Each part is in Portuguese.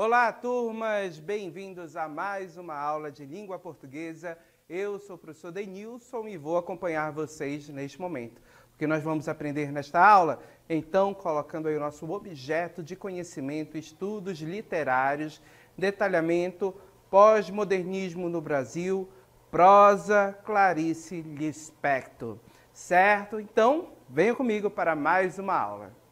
Olá, turmas! Bem-vindos a mais uma aula de língua portuguesa. Eu sou o professor Denilson e vou acompanhar vocês neste momento. O que nós vamos aprender nesta aula? Então, colocando aí o nosso objeto de conhecimento, estudos literários, detalhamento, pós-modernismo no Brasil, prosa, Clarice Lispector. Certo? Então, venha comigo para mais uma aula.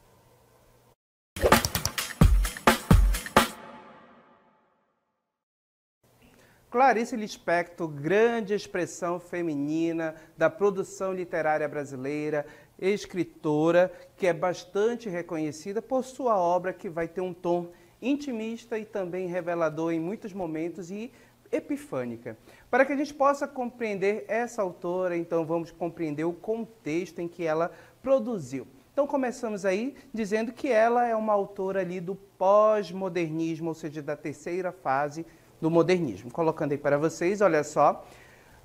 Clarice Lispector, grande expressão feminina da produção literária brasileira, escritora que é bastante reconhecida por sua obra que vai ter um tom intimista e também revelador em muitos momentos e epifânica. Para que a gente possa compreender essa autora, então vamos compreender o contexto em que ela produziu. Então começamos aí dizendo que ela é uma autora ali do pós-modernismo, ou seja, da terceira fase do modernismo. Colocando aí para vocês, olha só.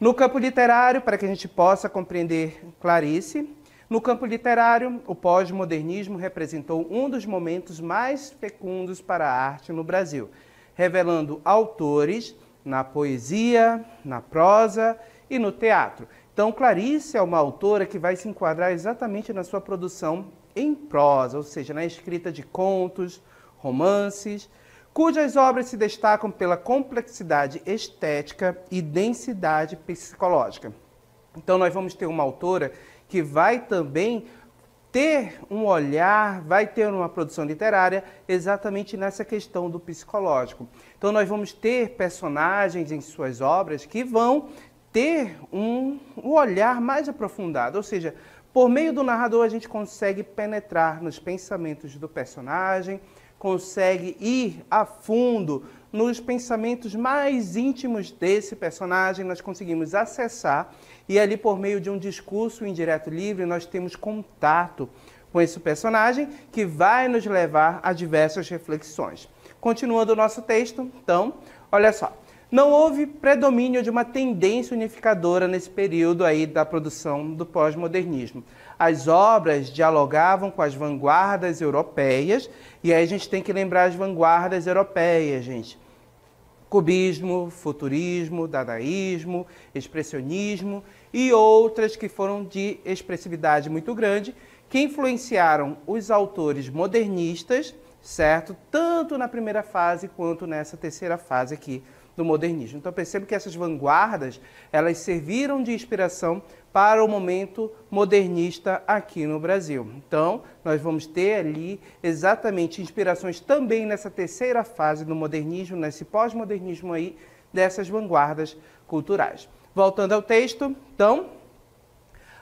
No campo literário, para que a gente possa compreender Clarice, no campo literário, o pós-modernismo representou um dos momentos mais fecundos para a arte no Brasil, revelando autores na poesia, na prosa e no teatro. Então, Clarice é uma autora que vai se enquadrar exatamente na sua produção em prosa, ou seja, na escrita de contos, romances, cujas obras se destacam pela complexidade estética e densidade psicológica. Então, nós vamos ter uma autora que vai também ter um olhar, vai ter uma produção literária exatamente nessa questão do psicológico. Então, nós vamos ter personagens em suas obras que vão ter um olhar mais aprofundado, ou seja, por meio do narrador a gente consegue penetrar nos pensamentos do personagem, consegue ir a fundo nos pensamentos mais íntimos desse personagem, nós conseguimos acessar e ali por meio de um discurso indireto livre nós temos contato com esse personagem que vai nos levar a diversas reflexões. Continuando o nosso texto, então, olha só. Não houve predomínio de uma tendência unificadora nesse período aí da produção do pós-modernismo. As obras dialogavam com as vanguardas europeias, e aí a gente tem que lembrar as vanguardas europeias, gente. Cubismo, futurismo, dadaísmo, expressionismo e outras que foram de expressividade muito grande, que influenciaram os autores modernistas, certo? Tanto na primeira fase quanto nessa terceira fase aqui do modernismo. Então percebo que essas vanguardas, elas serviram de inspiração para o momento modernista aqui no Brasil. Então, nós vamos ter ali exatamente inspirações também nessa terceira fase do modernismo, nesse pós-modernismo aí, dessas vanguardas culturais. Voltando ao texto, então,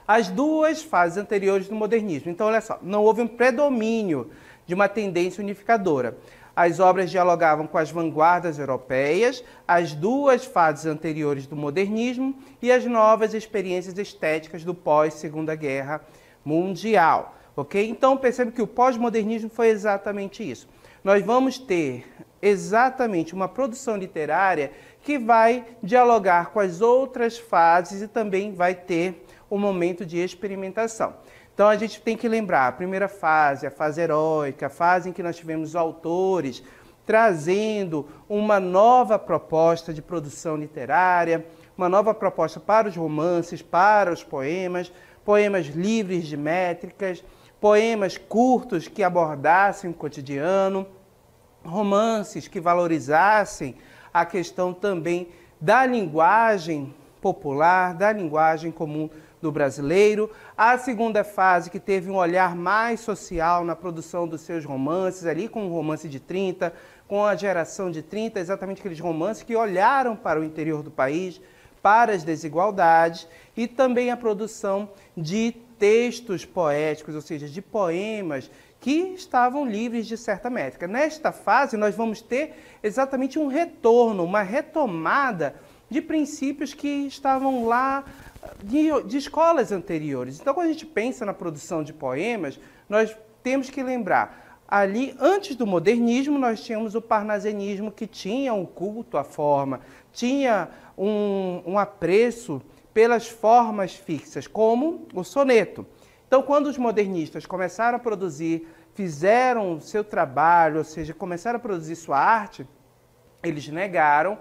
as duas fases anteriores do modernismo. Então, olha só, não houve um predomínio de uma tendência unificadora. As obras dialogavam com as vanguardas europeias, as duas fases anteriores do modernismo e as novas experiências estéticas do pós-Segunda Guerra Mundial. Ok? Então, percebe que o pós-modernismo foi exatamente isso. Nós vamos ter exatamente uma produção literária que vai dialogar com as outras fases e também vai ter um momento de experimentação. Então, a gente tem que lembrar a primeira fase, a fase heróica, a fase em que nós tivemos autores trazendo uma nova proposta de produção literária, uma nova proposta para os romances, para os poemas, poemas livres de métricas, poemas curtos que abordassem o cotidiano, romances que valorizassem a questão também da linguagem popular, da linguagem comum do brasileiro. A segunda fase, que teve um olhar mais social na produção dos seus romances, ali com o romance de 30, com a geração de 30, exatamente aqueles romances que olharam para o interior do país, para as desigualdades, e também a produção de textos poéticos, ou seja, de poemas que estavam livres de certa métrica. Nesta fase, nós vamos ter exatamente um retorno, uma retomada de princípios que estavam lá de escolas anteriores. Então, quando a gente pensa na produção de poemas, nós temos que lembrar, ali, antes do modernismo, nós tínhamos o parnasianismo, que tinha um culto à forma, tinha um apreço pelas formas fixas, como o soneto. Então, quando os modernistas começaram a produzir, fizeram o seu trabalho, ou seja, começaram a produzir sua arte, Eles negaram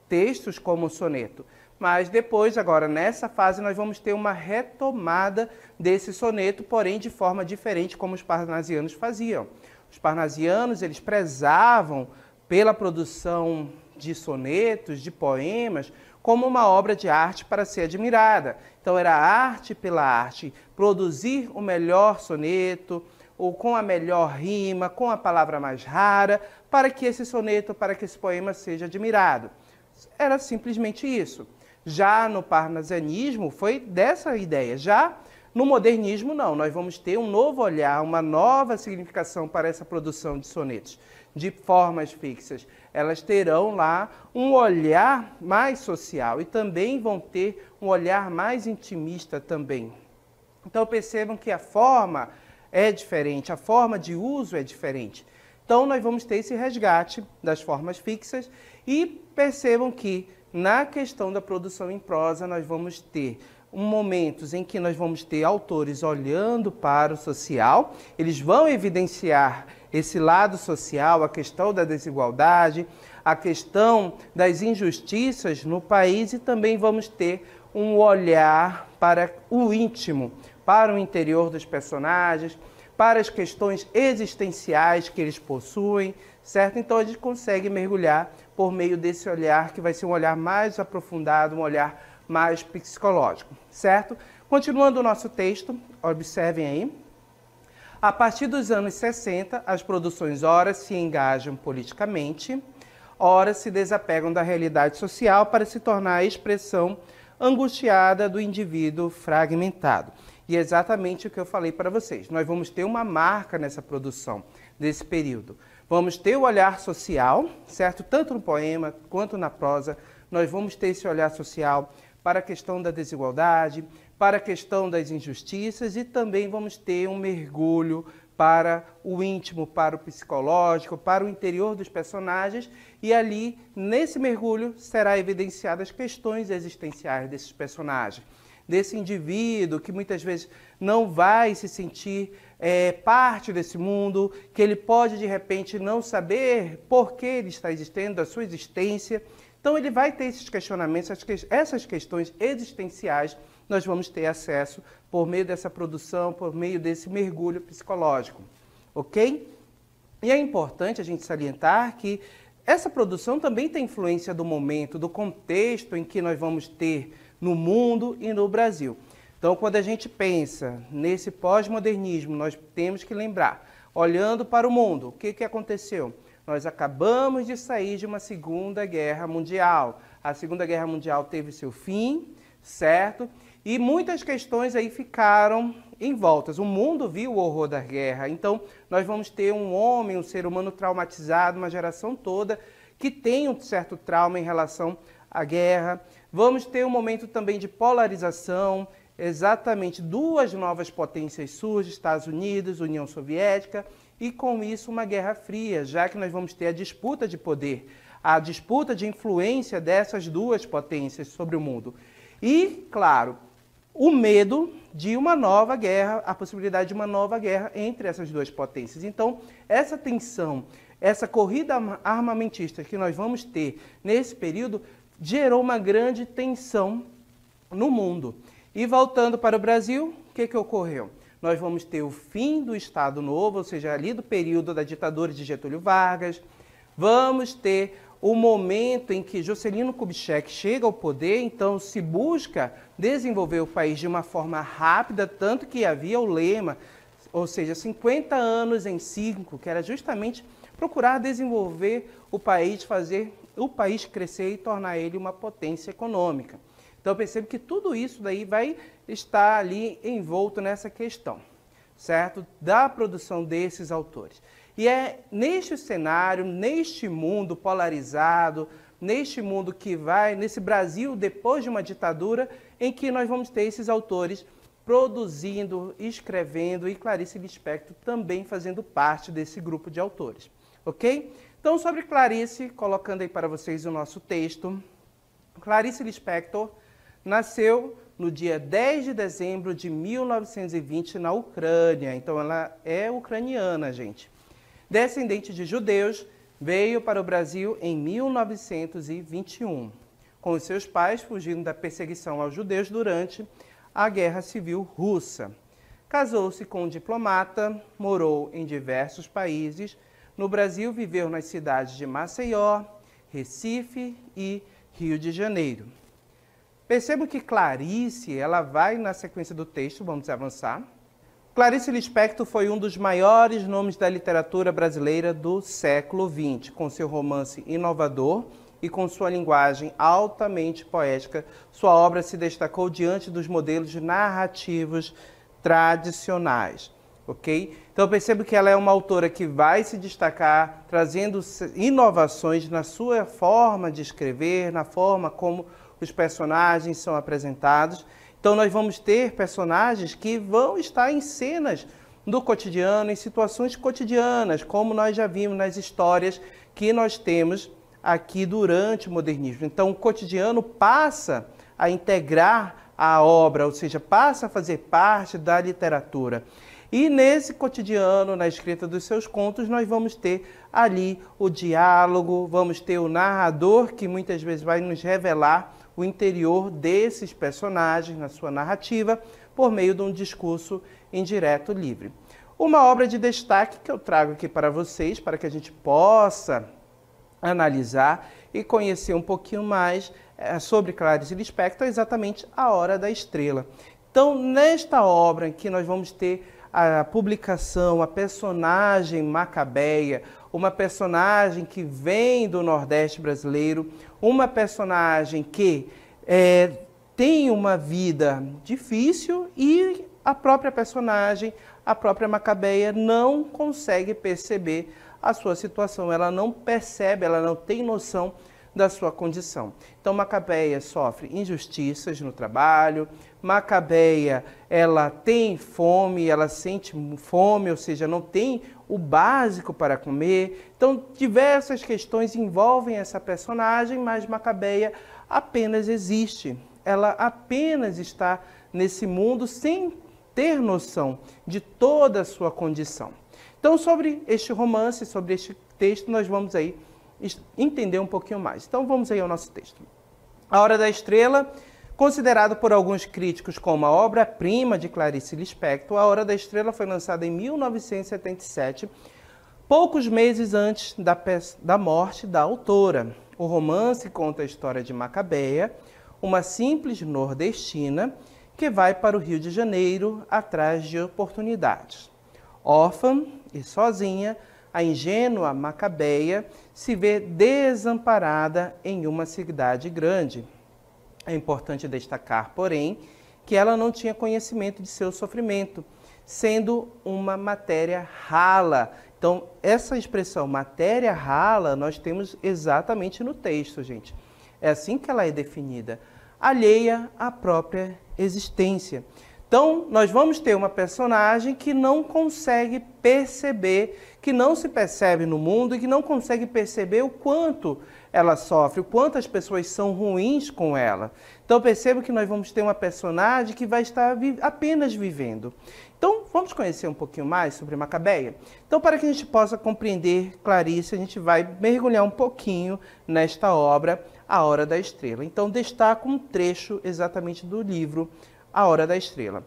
textos como o soneto. Mas depois, agora, nessa fase, nós vamos ter uma retomada desse soneto, porém de forma diferente, como os parnasianos faziam. Os parnasianos, eles prezavam pela produção de sonetos, de poemas, como uma obra de arte para ser admirada. Então, era arte pela arte, produzir o melhor soneto, ou com a melhor rima, com a palavra mais rara, para que esse soneto, para que esse poema seja admirado. Era simplesmente isso. Já no parnasianismo foi dessa ideia. Já no modernismo, não. Nós vamos ter um novo olhar, uma nova significação para essa produção de sonetos, de formas fixas. Elas terão lá um olhar mais social e também vão ter um olhar mais intimista também. Então percebam que a forma é diferente, a forma de uso é diferente. Então nós vamos ter esse resgate das formas fixas e percebam que na questão da produção em prosa nós vamos ter momentos em que nós vamos ter autores olhando para o social, eles vão evidenciar esse lado social, a questão da desigualdade, a questão das injustiças no país e também vamos ter um olhar para o íntimo, para o interior dos personagens, para as questões existenciais que eles possuem, certo? Então a gente consegue mergulhar por meio desse olhar que vai ser um olhar mais aprofundado, um olhar mais psicológico, certo? Continuando o nosso texto, observem aí. A partir dos anos 60, as produções ora se engajam politicamente, ora se desapegam da realidade social para se tornar a expressão angustiada do indivíduo fragmentado. E é exatamente o que eu falei para vocês. Nós vamos ter uma marca nessa produção, desse período. Vamos ter o olhar social, certo? Tanto no poema quanto na prosa, nós vamos ter esse olhar social para a questão da desigualdade, para a questão das injustiças e também vamos ter um mergulho para o íntimo, para o psicológico, para o interior dos personagens e ali, nesse mergulho, será evidenciadas as questões existenciais desses personagens, desse indivíduo que muitas vezes não vai se sentir parte desse mundo, que ele pode de repente não saber por que ele está existindo, a sua existência. Então ele vai ter esses questionamentos, essas questões existenciais nós vamos ter acesso por meio dessa produção, por meio desse mergulho psicológico, ok? E é importante a gente salientar que essa produção também tem influência do momento, do contexto em que nós vamos ter no mundo e no Brasil. Então, quando a gente pensa nesse pós-modernismo, nós temos que lembrar, olhando para o mundo, o que aconteceu? Nós acabamos de sair de uma Segunda Guerra Mundial. A Segunda Guerra Mundial teve seu fim, certo? E muitas questões aí ficaram envoltas. O mundo viu o horror da guerra. Então, nós vamos ter um homem, um ser humano traumatizado, uma geração toda que tem um certo trauma em relação à guerra. Vamos ter um momento também de polarização, exatamente duas novas potências surgem, Estados Unidos, União Soviética, e com isso uma guerra fria, já que nós vamos ter a disputa de poder, a disputa de influência dessas duas potências sobre o mundo. E, claro, o medo de uma nova guerra, a possibilidade de uma nova guerra entre essas duas potências. Então, essa tensão, essa corrida armamentista que nós vamos ter nesse período, gerou uma grande tensão no mundo. E voltando para o Brasil, o que ocorreu? Nós vamos ter o fim do Estado Novo, ou seja, ali do período da ditadura de Getúlio Vargas. Vamos ter o momento em que Juscelino Kubitschek chega ao poder, então se busca desenvolver o país de uma forma rápida, tanto que havia o lema, ou seja, 50 anos em 5, que era justamente procurar desenvolver o país, fazer o país crescer e tornar ele uma potência econômica. Então eu percebo que tudo isso daí vai estar ali envolto nessa questão, certo? Da produção desses autores. E é neste cenário, neste mundo polarizado, neste mundo que vai, nesse Brasil depois de uma ditadura, em que nós vamos ter esses autores produzindo, escrevendo e Clarice Lispector também fazendo parte desse grupo de autores, ok? Então, sobre Clarice, colocando aí para vocês o nosso texto, Clarice Lispector nasceu no dia 10 de dezembro de 1920 na Ucrânia. Então, ela é ucraniana, gente. Descendente de judeus, Veio para o Brasil em 1921, com os seus pais fugindo da perseguição aos judeus durante a Guerra Civil Russa. Casou-se com um diplomata, morou em diversos países. No Brasil, viveu nas cidades de Maceió, Recife e Rio de Janeiro. Percebam que Clarice, ela vai na sequência do texto, vamos avançar. Clarice Lispector foi um dos maiores nomes da literatura brasileira do século XX, com seu romance inovador e com sua linguagem altamente poética. Sua obra se destacou diante dos modelos narrativos tradicionais, ok? Então percebo que ela é uma autora que vai se destacar, trazendo inovações na sua forma de escrever, na forma como os personagens são apresentados. Então nós vamos ter personagens que vão estar em cenas do cotidiano, em situações cotidianas, como nós já vimos nas histórias que nós temos aqui durante o modernismo. Então o cotidiano passa a integrar a obra, ou seja, passa a fazer parte da literatura. E nesse cotidiano, na escrita dos seus contos, nós vamos ter ali o diálogo, vamos ter o narrador, que muitas vezes vai nos revelar o interior desses personagens na sua narrativa, por meio de um discurso indireto livre. Uma obra de destaque que eu trago aqui para vocês, para que a gente possa analisar e conhecer um pouquinho mais sobre Clarice Lispector, é exatamente A Hora da Estrela. Então, nesta obra aqui, nós vamos ter a publicação, a personagem Macabeia, uma personagem que vem do Nordeste brasileiro, uma personagem que tem uma vida difícil e a própria personagem, a própria Macabeia, não consegue perceber a sua situação, ela não percebe, ela não tem noção da sua condição. Então Macabeia sofre injustiças no trabalho, Macabeia ela tem fome, ela sente fome, ou seja, não tem o básico para comer. Então diversas questões envolvem essa personagem, mas Macabeia apenas existe. Ela apenas está nesse mundo sem ter noção de toda a sua condição. Então sobre este romance, sobre este texto, nós vamos aí entender um pouquinho mais. Então vamos aí ao nosso texto. A Hora da Estrela, considerado por alguns críticos como a obra-prima de Clarice Lispector, A Hora da Estrela foi lançada em 1977, poucos meses antes da morte da autora. O romance conta a história de Macabeia, uma simples nordestina que vai para o Rio de Janeiro atrás de oportunidades. Órfã e sozinha, a ingênua Macabeia se vê desamparada em uma cidade grande. É importante destacar, porém, que ela não tinha conhecimento de seu sofrimento, sendo uma matéria rala. Então, essa expressão matéria rala nós temos exatamente no texto, gente. É assim que ela é definida, alheia à própria existência. Então, nós vamos ter uma personagem que não consegue perceber, que não se percebe no mundo e que não consegue perceber o quanto ela sofre, o quanto as pessoas são ruins com ela. Então, perceba que nós vamos ter uma personagem que vai estar apenas vivendo. Então, vamos conhecer um pouquinho mais sobre Macabeia? Então, para que a gente possa compreender Clarice, a gente vai mergulhar um pouquinho nesta obra, A Hora da Estrela. Então, destaco um trecho exatamente do livro A Hora da Estrela.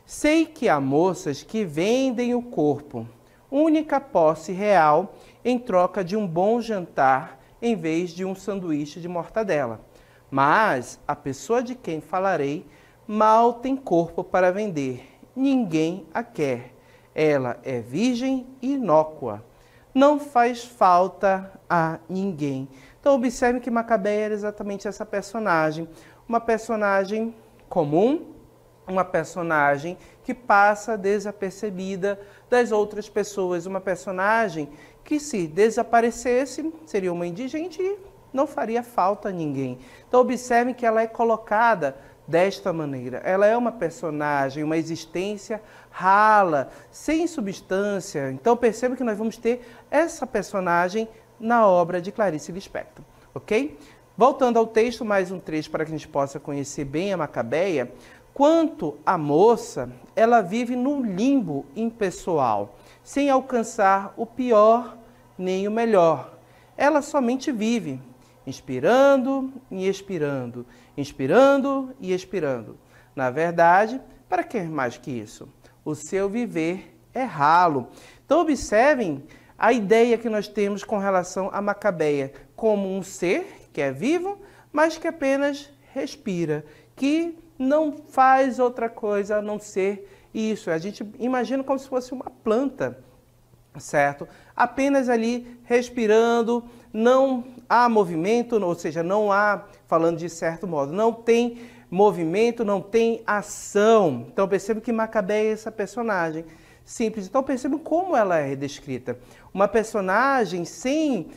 Sei que há moças que vendem o corpo, única posse real, em troca de um bom jantar, em vez de um sanduíche de mortadela. Mas a pessoa de quem falarei mal tem corpo para vender. Ninguém a quer. Ela é virgem e inócua. Não faz falta a ninguém. Então observe que Macabeia era exatamente essa personagem. Uma personagem comum, uma personagem que passa desapercebida das outras pessoas, uma personagem que se desaparecesse seria uma indigente e não faria falta a ninguém. Então observem que ela é colocada desta maneira. Ela é uma personagem, uma existência rala, sem substância. Então perceba que nós vamos ter essa personagem na obra de Clarice Lispector, ok? Voltando ao texto, mais um trecho para que a gente possa conhecer bem a Macabeia. Quanto à moça, ela vive no limbo impessoal, sem alcançar o pior nem o melhor. ela somente vive, inspirando e expirando, inspirando e expirando. Na verdade, para que mais que isso? O seu viver é ralo. Então observem a ideia que nós temos com relação a Macabeia como um ser que é vivo, mas que apenas respira, que não faz outra coisa a não ser isso. A gente imagina como se fosse uma planta, certo? Apenas ali respirando, não há movimento, ou seja, não há, falando de certo modo, não tem movimento, não tem ação. Então percebo que Macabeia é essa personagem simples. Então percebam como ela é descrita. Uma personagem sem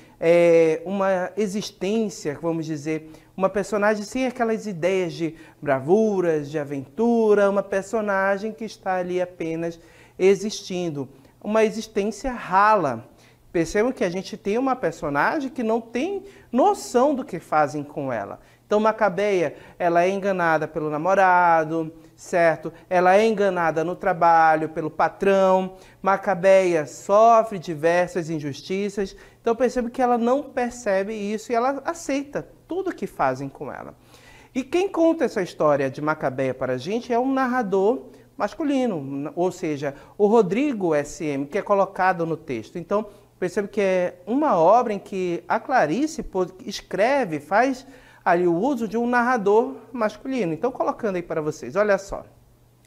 uma existência, vamos dizer, uma personagem sem aquelas ideias de bravuras, de aventura, uma personagem que está ali apenas existindo. Uma existência rala. Percebam que a gente tem uma personagem que não tem noção do que fazem com ela. Então Macabeia, ela é enganada pelo namorado, certo? Ela é enganada no trabalho pelo patrão. Macabeia sofre diversas injustiças. Então percebo que ela não percebe isso e ela aceita tudo que fazem com ela. E quem conta essa história de Macabeia para a gente é um narrador masculino, ou seja, o Rodrigo SM, que é colocado no texto. Então percebo que é uma obra em que a Clarice escreve, faz ali o uso de um narrador masculino. Então, colocando aí para vocês, olha só.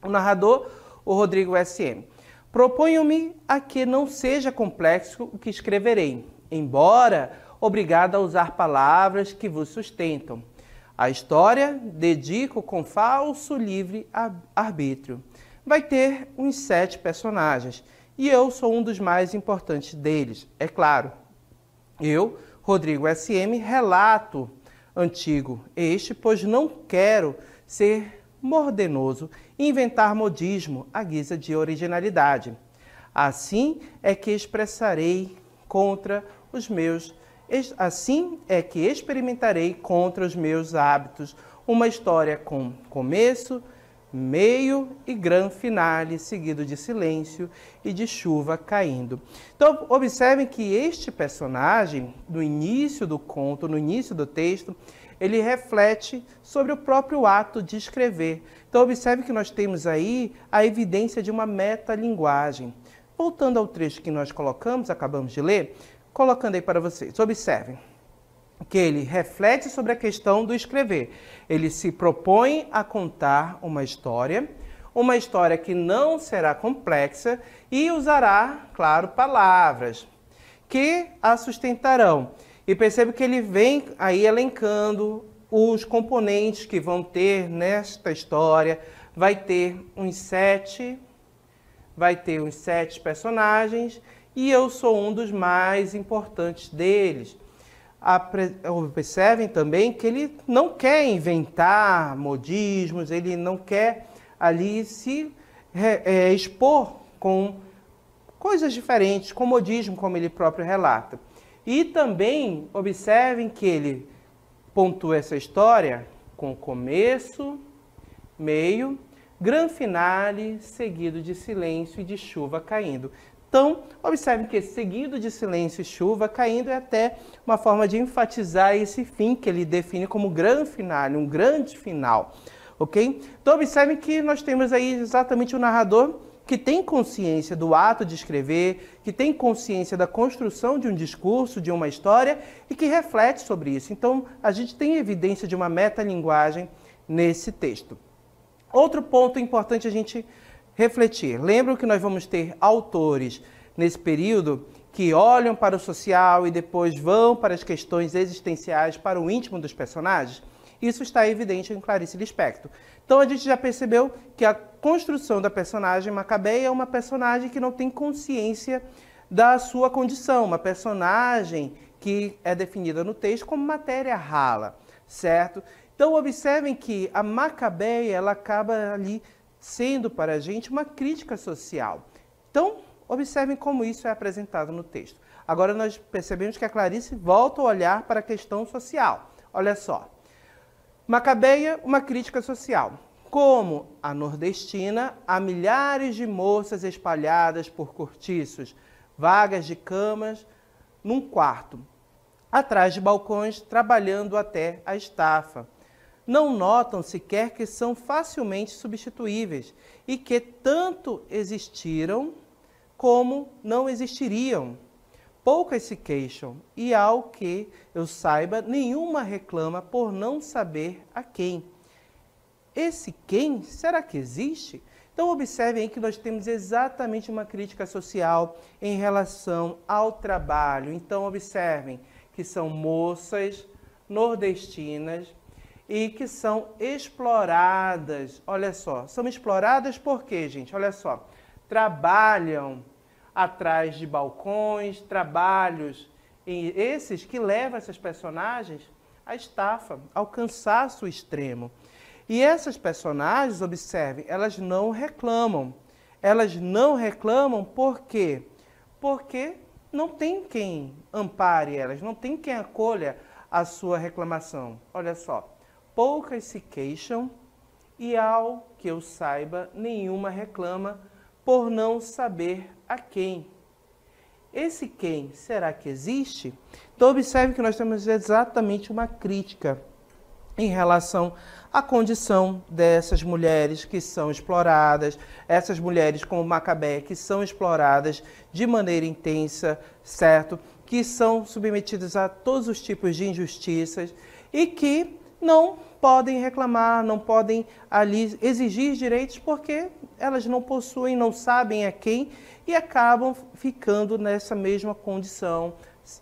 O narrador, o Rodrigo SM. Proponho-me a que não seja complexo o que escreverei, embora obrigado a usar palavras que vos sustentam. A história dedico com falso livre arbítrio. Vai ter uns 7 personagens, e eu sou um dos mais importantes deles, é claro. Eu, Rodrigo SM, relato antigo este, pois não quero ser mordenoso e inventar modismo à guisa de originalidade. Assim é que experimentarei contra os meus hábitos uma história com começo, meio e grande finale, seguido de silêncio e de chuva caindo. Então, observem que este personagem, no início do conto, no início do texto, ele reflete sobre o próprio ato de escrever. Então, observe que nós temos aí a evidência de uma metalinguagem. Voltando ao trecho que nós colocamos, acabamos de ler, colocando aí para vocês. Observem que ele reflete sobre a questão do escrever. Ele se propõe a contar uma história que não será complexa e usará, claro, palavras que a sustentarão. E percebe que ele vem aí elencando os componentes que vão ter nesta história. Vai ter uns 7 personagens e eu sou um dos mais importantes deles. Observem também que ele não quer inventar modismos, ele não quer ali se expor com coisas diferentes, com modismo, como ele próprio relata. E também observem que ele pontua essa história com começo, meio, grande finale, seguido de silêncio e de chuva caindo. Então, observem que esse seguido de silêncio e chuva caindo é até uma forma de enfatizar esse fim que ele define como grande finale, um grande final, ok? Então, observem que nós temos aí exatamente o narrador que tem consciência do ato de escrever, que tem consciência da construção de um discurso, de uma história e que reflete sobre isso. Então, a gente tem evidência de uma metalinguagem nesse texto. Outro ponto importante a gente refletir. Lembram que nós vamos ter autores nesse período que olham para o social e depois vão para as questões existenciais, para o íntimo dos personagens? Isso está evidente em Clarice Lispector. Então a gente já percebeu que a construção da personagem Macabeia é uma personagem que não tem consciência da sua condição, uma personagem que é definida no texto como matéria rala, certo? Então observem que a Macabeia ela acaba ali sendo para a gente uma crítica social. Então, observem como isso é apresentado no texto. Agora nós percebemos que a Clarice volta a olhar para a questão social. Olha só. Macabeia, uma crítica social. Como a nordestina, há milhares de moças espalhadas por cortiços, vagas de camas num quarto. atrás de balcões, trabalhando até a estafa. Não notam sequer que são facilmente substituíveis e que tanto existiram como não existiriam. Poucas se queixam e, ao que eu saiba, nenhuma reclama por não saber a quem. Esse quem, será que existe? Então observem aí que nós temos exatamente uma crítica social em relação ao trabalho. Então observem que são moças nordestinas e que são exploradas. Olha só, são exploradas por quê, gente? Olha só, trabalham atrás de balcões, trabalhos esses que levam essas personagens à estafa, ao cansaço extremo. E essas personagens, observem, elas não reclamam. Elas não reclamam por quê? Porque não tem quem ampare elas, não tem quem acolha a sua reclamação. Olha só, poucas se queixam e, ao que eu saiba, nenhuma reclama por não saber a quem. Esse quem, será que existe? Então observe que nós temos exatamente uma crítica em relação à condição dessas mulheres que são exploradas, essas mulheres como Macabeia que são exploradas de maneira intensa, certo? Que são submetidas a todos os tipos de injustiças e que não podem reclamar, não podem ali exigir direitos porque elas não possuem, não sabem a quem e acabam ficando nessa mesma condição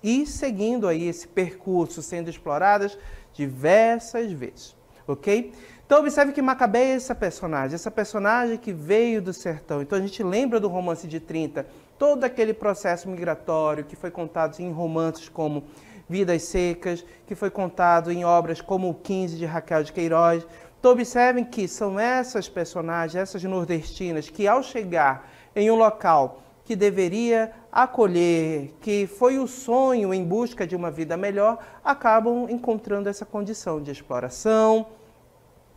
e seguindo aí esse percurso, sendo exploradas diversas vezes, ok? Então observe que Macabeia é essa personagem que veio do sertão. Então a gente lembra do Romance de 30, todo aquele processo migratório que foi contado em romances como Vidas Secas, que foi contado em obras como o 15 de Raquel de Queiroz. Então observem que são essas personagens, essas nordestinas, que ao chegar em um local que deveria acolher, que foi o sonho em busca de uma vida melhor, acabam encontrando essa condição de exploração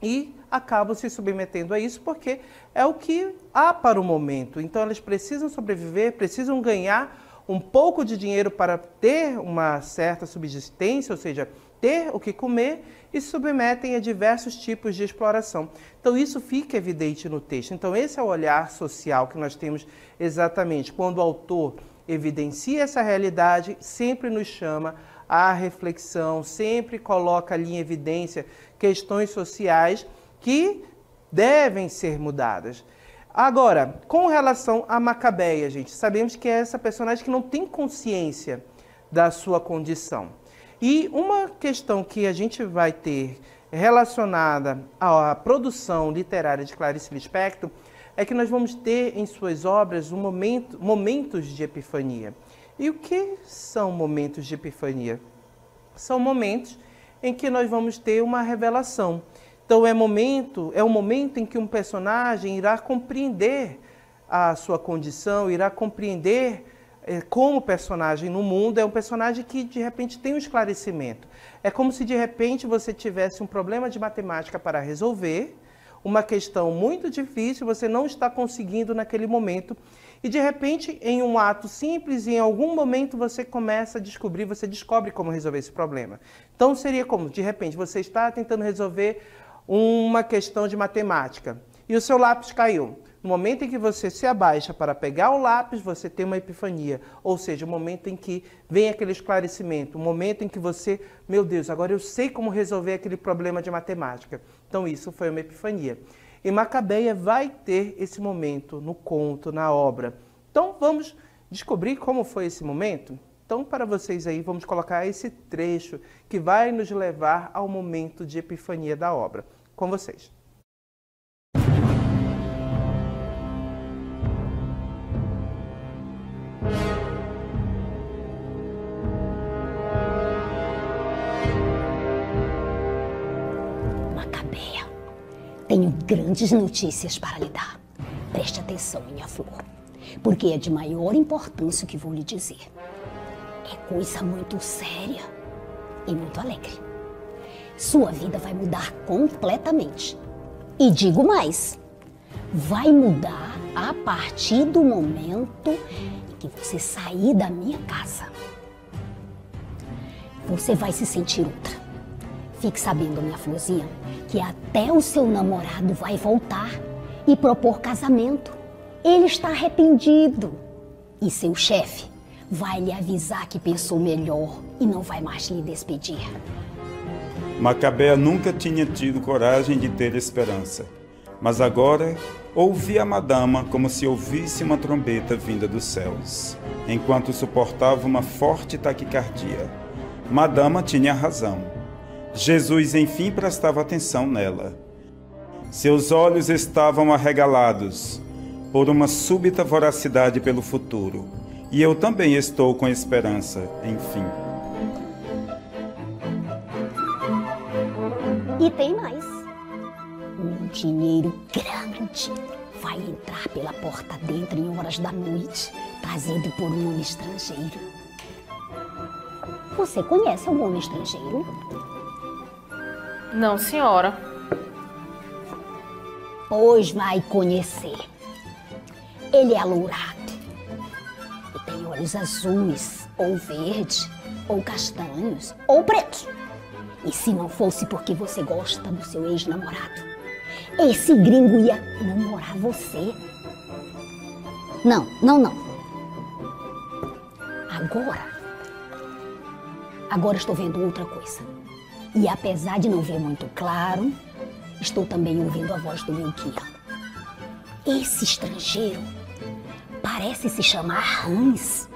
e acabam se submetendo a isso porque é o que há para o momento. Então elas precisam sobreviver, precisam ganhar um pouco de dinheiro para ter uma certa subsistência, ou seja, ter o que comer, e se submetem a diversos tipos de exploração. Então isso fica evidente no texto. Então esse é o olhar social que nós temos exatamente. Quando o autor evidencia essa realidade, sempre nos chama à reflexão, sempre coloca ali em evidência questões sociais que devem ser mudadas. Agora, com relação a Macabeia, gente, sabemos que é essa personagem que não tem consciência da sua condição. E uma questão que a gente vai ter relacionada à produção literária de Clarice Lispector é que nós vamos ter em suas obras momentos de epifania. E o que são momentos de epifania? São momentos em que nós vamos ter uma revelação. Então é um momento em que um personagem irá compreender a sua condição, irá compreender como personagem no mundo. É um personagem que de repente tem um esclarecimento. É como se de repente você tivesse um problema de matemática para resolver, uma questão muito difícil, você não está conseguindo naquele momento, e de repente, em um ato simples, em algum momento você começa a descobrir, você descobre como resolver esse problema. Então seria como, de repente, você está tentando resolver uma questão de matemática e o seu lápis caiu. No momento em que você se abaixa para pegar o lápis, você tem uma epifania, ou seja, o momento em que vem aquele esclarecimento, o momento em que você, meu Deus, agora eu sei como resolver aquele problema de matemática. Então isso foi uma epifania. E Macabeia vai ter esse momento no conto, na obra. Então vamos descobrir como foi esse momento? Então, para vocês aí, vamos colocar esse trecho que vai nos levar ao momento de epifania da obra. Com vocês. Macabeia, tenho grandes notícias para lhe dar. Preste atenção, minha flor, porque é de maior importância o que vou lhe dizer. É coisa muito séria e muito alegre. Sua vida vai mudar completamente. E digo mais, vai mudar a partir do momento em que você sair da minha casa. você vai se sentir outra. Fique sabendo, minha florzinha, que até o seu namorado vai voltar e propor casamento. Ele está arrependido. E seu chefe vai lhe avisar que pensou melhor e não vai mais lhe despedir. Macabeia nunca tinha tido coragem de ter esperança, mas agora ouvia a madama como se ouvisse uma trombeta vinda dos céus, enquanto suportava uma forte taquicardia. Madama tinha razão. Jesus enfim prestava atenção nela. Seus olhos estavam arregalados por uma súbita voracidade pelo futuro, e eu também estou com esperança, enfim. E tem mais. Um dinheiro grande vai entrar pela porta dentro em horas da noite, trazido por um homem estrangeiro. Você conhece algum homem estrangeiro? Não, senhora. Pois vai conhecer. Ele é alourado e tem olhos azuis, ou verdes, ou castanhos, ou pretos. E se não fosse porque você gosta do seu ex-namorado, esse gringo ia namorar você. Não. Agora estou vendo outra coisa. E apesar de não ver muito claro, estou também ouvindo a voz do meu guia. Esse estrangeiro parece se chamar Hans.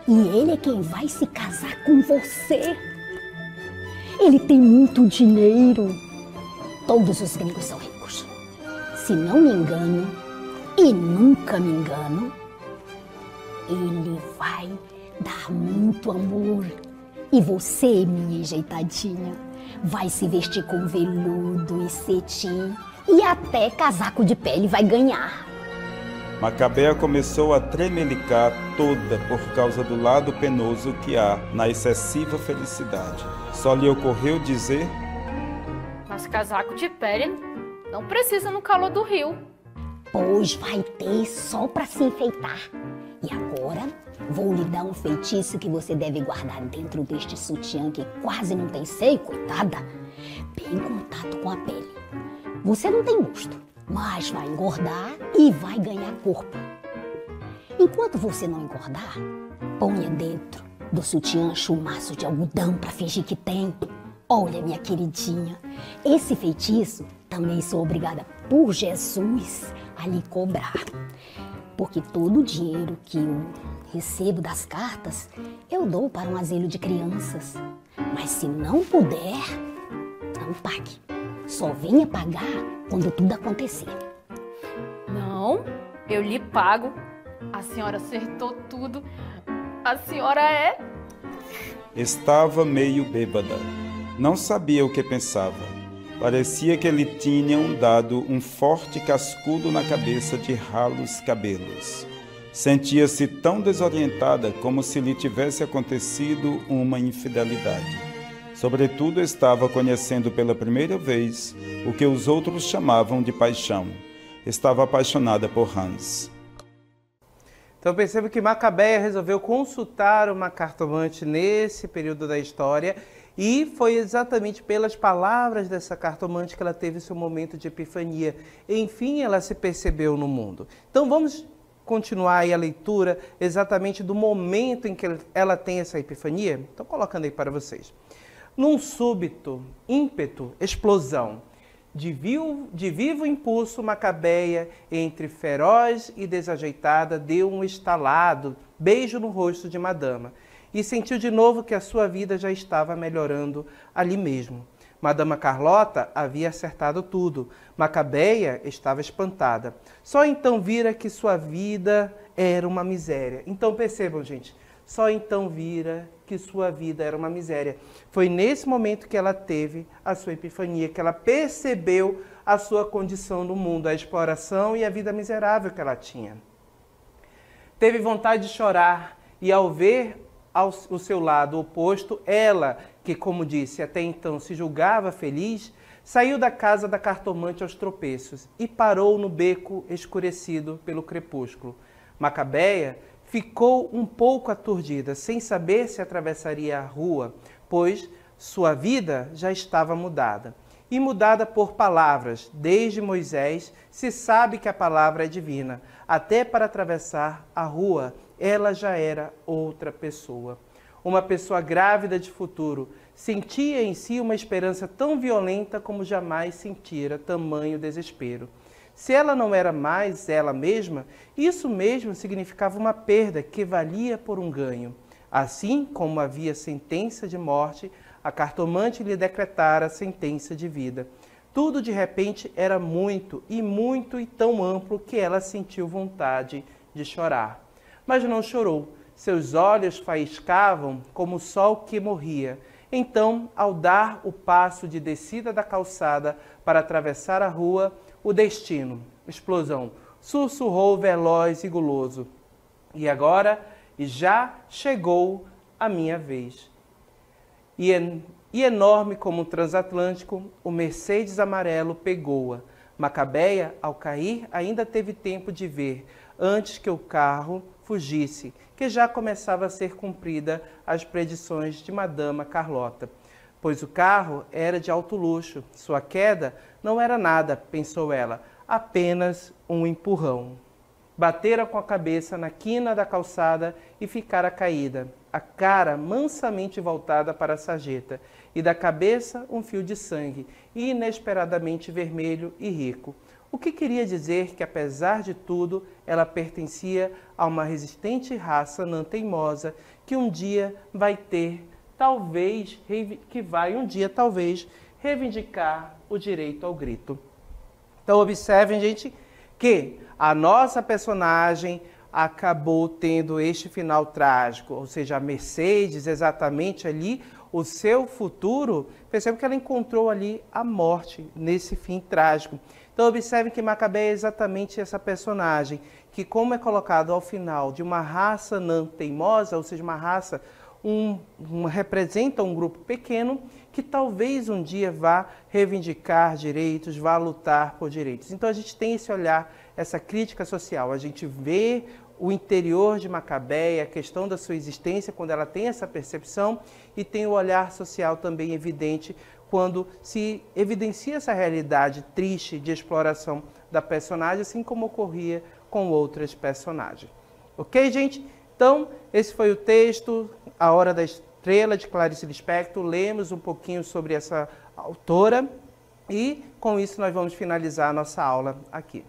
E ele é quem vai se casar com você. Ele tem muito dinheiro. Todos os gringos são ricos. Se não me engano, e nunca me engano, ele vai dar muito amor. E você, minha enjeitadinha, vai se vestir com veludo e cetim e até casaco de pele vai ganhar. Macabeia começou a tremelicar toda por causa do lado penoso que há na excessiva felicidade. Só lhe ocorreu dizer: Mas casaco de pele não precisa no calor do rio. Pois vai ter só para se enfeitar. E agora vou lhe dar um feitiço que você deve guardar dentro deste sutiã que quase não tem seio, coitada, bem em contato com a pele. Você não tem gosto, mas vai engordar e vai ganhar corpo. Enquanto você não engordar, ponha dentro do sutiã chumaço de algodão para fingir que tem. Olha, minha queridinha, esse feitiço também sou obrigada por Jesus a lhe cobrar. Porque todo o dinheiro que eu recebo das cartas, eu dou para um asilo de crianças. Mas se não puder, não pague. Só venha pagar quando tudo acontecer. Não, eu lhe pago. A senhora acertou tudo. A senhora é... Estava meio bêbada. Não sabia o que pensava. Parecia que lhe tinham dado um forte cascudo na cabeça de ralos cabelos. Sentia-se tão desorientada como se lhe tivesse acontecido uma infidelidade. Sobretudo, estava conhecendo pela primeira vez o que os outros chamavam de paixão. Estava apaixonada por Hans. Então percebo que Macabeia resolveu consultar uma cartomante nesse período da história e foi exatamente pelas palavras dessa cartomante que ela teve seu momento de epifania. Enfim, ela se percebeu no mundo. Então vamos continuar aí a leitura exatamente do momento em que ela tem essa epifania? Estou colocando aí para vocês. Num súbito ímpeto, explosão, de vivo impulso, Macabeia, entre feroz e desajeitada, deu um estalado, beijo no rosto de Madama, e sentiu de novo que a sua vida já estava melhorando ali mesmo. Madama Carlota havia acertado tudo. Macabeia estava espantada. Só então vira que sua vida era uma miséria. Então percebam, gente, só então vira que sua vida era uma miséria. Foi nesse momento que ela teve a sua epifania, que ela percebeu a sua condição no mundo, a exploração e a vida miserável que ela tinha. Teve vontade de chorar e ao ver o seu lado oposto, ela, que como disse, até então se julgava feliz, saiu da casa da cartomante aos tropeços e parou no beco escurecido pelo crepúsculo. Macabeia ficou um pouco aturdida, sem saber se atravessaria a rua, pois sua vida já estava mudada. E mudada por palavras. Desde Moisés se sabe que a palavra é divina. Até para atravessar a rua, ela já era outra pessoa. Uma pessoa grávida de futuro sentia em si uma esperança tão violenta como jamais sentira tamanho desespero. Se ela não era mais ela mesma, isso mesmo significava uma perda que valia por um ganho. Assim como havia sentença de morte, a cartomante lhe decretara sentença de vida. Tudo de repente era muito e tão amplo que ela sentiu vontade de chorar. Mas não chorou. Seus olhos faiscavam como o sol que morria. Então, ao dar o passo de descida da calçada para atravessar a rua, o destino, explosão, sussurrou veloz e guloso. E agora, já chegou a minha vez. E enorme como um transatlântico, o Mercedes amarelo pegou-a. Macabeia, ao cair, ainda teve tempo de ver, antes que o carro fugisse, que já começava a ser cumprida as predições de Madama Carlota. Pois o carro era de alto luxo. Sua queda não era nada, pensou ela, apenas um empurrão. Batera com a cabeça na quina da calçada e ficara caída, a cara mansamente voltada para a sarjeta, e da cabeça um fio de sangue, inesperadamente vermelho e rico. O que queria dizer que, apesar de tudo, ela pertencia a uma resistente raça não teimosa que um dia vai ter, talvez reivindicar o direito ao grito. Então observem, gente, que a nossa personagem acabou tendo este final trágico, ou seja, a Mercedes, exatamente ali, o seu futuro, percebe que ela encontrou ali a morte nesse fim trágico. Então observem que Macabeia é exatamente essa personagem, que como é colocado ao final de uma raça não teimosa, ou seja, uma raça, representa um grupo pequeno, que talvez um dia vá reivindicar direitos, vá lutar por direitos. Então a gente tem esse olhar, essa crítica social, a gente vê o interior de Macabeia, a questão da sua existência, quando ela tem essa percepção, e tem o olhar social também evidente, quando se evidencia essa realidade triste de exploração da personagem, assim como ocorria com outras personagens. Ok, gente? Então, esse foi o texto, A Hora da Estrela, de Clarice Lispector. Lemos um pouquinho sobre essa autora e, com isso, nós vamos finalizar a nossa aula aqui.